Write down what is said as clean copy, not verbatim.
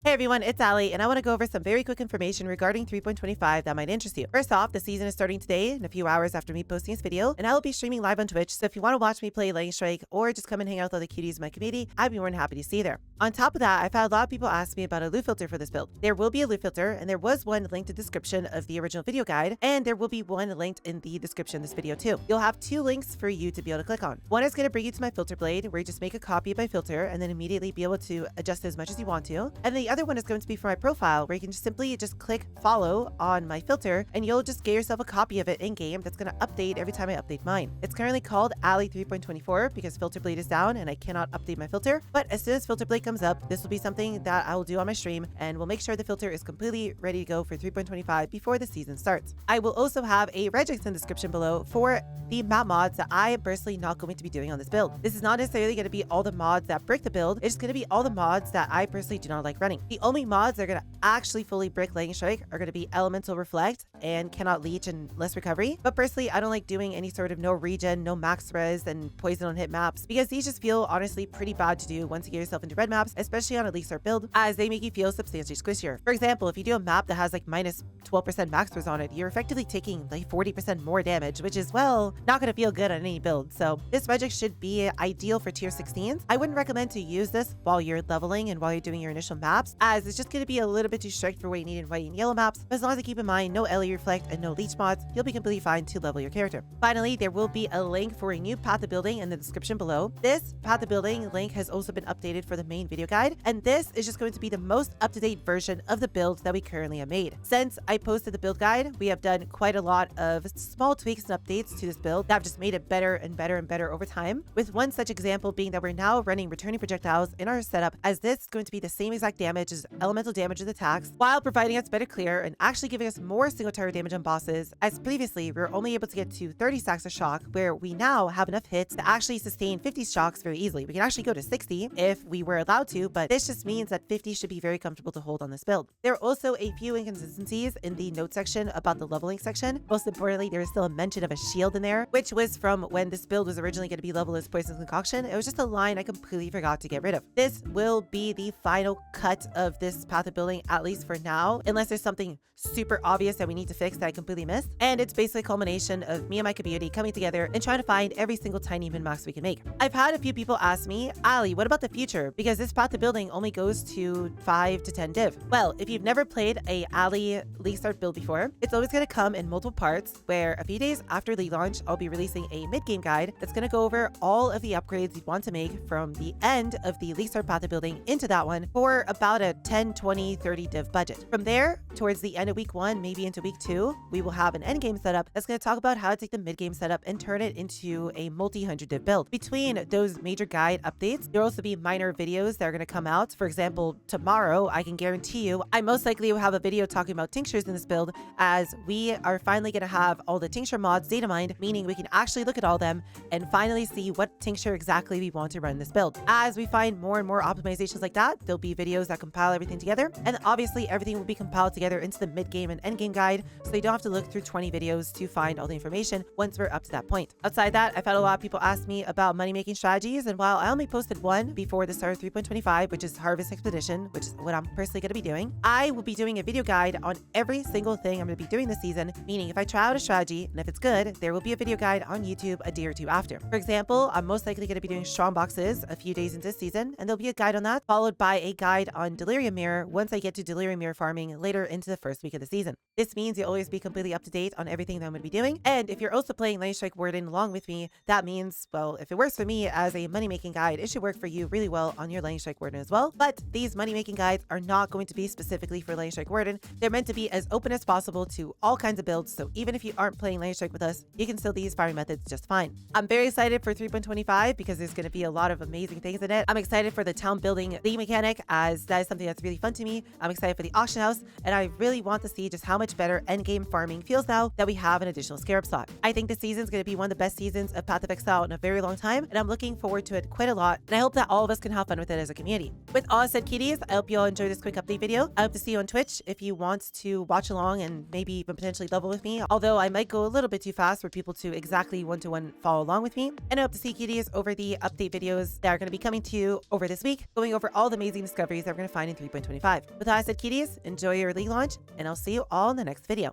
Hey everyone, it's Allie, and I want to go over some very quick information regarding 3.25 that might interest you. First off, the season is starting today in a few hours after me posting this video, and I will be streaming live on Twitch, so if you want to watch me play Lightning Strike or just come and hang out with other cuties in my community, I'd be more than happy to see you there. On top of that, I've had a lot of people ask me about a loot filter for this build. There will be a loot filter, and there was one linked in the description of the original video guide, and there will be one linked in the description of this video too. You'll have two links for you to be able to click on. One is going to bring you to my filter blade, where you just make a copy of my filter and then immediately be able to adjust it as much as you want to. And the other one is going to be for my profile, where you can just simply click follow on my filter and you'll just get yourself a copy of it in game that's going to update every time I update mine. It's currently called Allie 3.24 because filter blade is down and I cannot update my filter, but as soon as filter blade comes up, this will be something that I will do on my stream and we'll make sure the filter is completely ready to go for 3.25 before the season starts. I will also have a regex in the description below for the map mods that I am personally not going to be doing on this build. This is not necessarily going to be all the mods that brick the build, it's going to be all the mods that I personally do not like running. The only mods that are going to actually fully brick Lightning Strike are going to be Elemental Reflect and Cannot Leech and Less Recovery. But personally, I don't like doing any sort of no regen, no max res, and poison on hit maps because these just feel honestly pretty bad to do once you get yourself into red maps, especially on a least start build, as they make you feel substantially squishier. For example, if you do a map that has like minus 12% max res on it, you're effectively taking like 40% more damage, which is, well, not going to feel good on any build. So this regex should be ideal for tier 16s. I wouldn't recommend to use this while you're leveling and while you're doing your initial maps, as it's just going to be a little bit too strict for what you need in white and yellow maps. But as long as you keep in mind no Ellie Reflect and no leech mods, you'll be completely fine to level your character. Finally, there will be a link for a new path of building in the description below. This path of building link has also been updated for the main video guide, and this is just going to be the most up-to-date version of the build that we currently have made. Since I posted the build guide, we have done quite a lot of small tweaks and updates to this build that have just made it better and better and better over time, with one such example being that we're now running returning projectiles in our setup, as this is going to be the same exact damage as elemental damage with attacks, while providing us better clear and actually giving us more single target damage on bosses, as previously we were only able to get to 30 stacks of shock, where we now have enough hits to actually sustain 50 shocks very easily. We can actually go to 60 if we were allowed to, but this just means that 50 should be very comfortable to hold on this build. There are also a few inconsistencies in the note section about the leveling section. Most importantly, there is still a mention of a shield in there, which was from when this build was originally going to be leveled as Poison's Concoction. It was just a line I completely forgot to get rid of. This will be the final cut of this path of building, at least for now, unless there's something super obvious that we need to fix that I completely missed. And it's basically a culmination of me and my community coming together and trying to find every single tiny min-max we can make. I've had a few people ask me, Allie, what about the future? Because this path of building only goes to 5 to 10 div. Well, if you've never played a Allie League Start build before, it's always going to come in multiple parts, where a few days after League launch, I'll be releasing a mid-game guide that's going to go over all of the upgrades you want to make from the end of the League Start path of building into that one for about a 10, 20, 30 div budget. From there, towards the end of week 1, maybe into week 2, we will have an end game setup that's going to talk about how to take the mid game setup and turn it into a multi-100 div build. Between those major guide updates, there will also be minor videos that are going to come out. For example, tomorrow, I can guarantee you, I most likely will have a video talking about tinctures in this build, as we are finally going to have all the tincture mods data mined, meaning we can actually look at all of them and finally see what tincture exactly we want to run in this build. As we find more and more optimizations like that, there'll be videos that compile everything together, and obviously everything will be compiled together into the mid-game and end-game guide, so you don't have to look through 20 videos to find all the information once we're up to that point. Outside that, I've had a lot of people ask me about money-making strategies, and while I only posted one before the start of 3.25, which is Harvest Expedition, which is what I'm personally going to be doing, I will be doing a video guide on every single thing I'm going to be doing this season, meaning if I try out a strategy, and if it's good, there will be a video guide on YouTube a day or two after. For example, I'm most likely going to be doing strong boxes a few days into this season, and there'll be a guide on that, followed by a guide on Delirium Mirror once I get to Delirium Mirror farming later into the first week of the season. This means you'll always be completely up to date on everything that I'm going to be doing, and if you're also playing Lightning Strike Warden along with me, that means, well, if it works for me as a money-making guide, it should work for you really well on your Lightning Strike Warden as well. But these money-making guides are not going to be specifically for Lightning Strike Warden. They're meant to be as open as possible to all kinds of builds, so even if you aren't playing Lightning Strike with us, you can still use farming methods just fine. I'm very excited for 3.25 because there's going to be a lot of amazing things in it. I'm excited for the town building league mechanic, as that is something that's really fun to me. I'm excited for the auction house, and I really want to see just how much better endgame farming feels now that we have an additional scarab slot. I think this season is going to be one of the best seasons of Path of Exile in a very long time, and I'm looking forward to it quite a lot, and I hope that all of us can have fun with it as a community. With all said, kitties, I hope you all enjoyed this quick update video. I hope to see you on Twitch if you want to watch along and maybe even potentially level with me, although I might go a little bit too fast for people to exactly one-to-one follow along with me. And I hope to see kitties over the update videos that are going to be coming to you over this week, going over all the amazing discoveries that we're going to find in 3.25. With that, I said, kiddies, enjoy your league launch, and I'll see you all in the next video.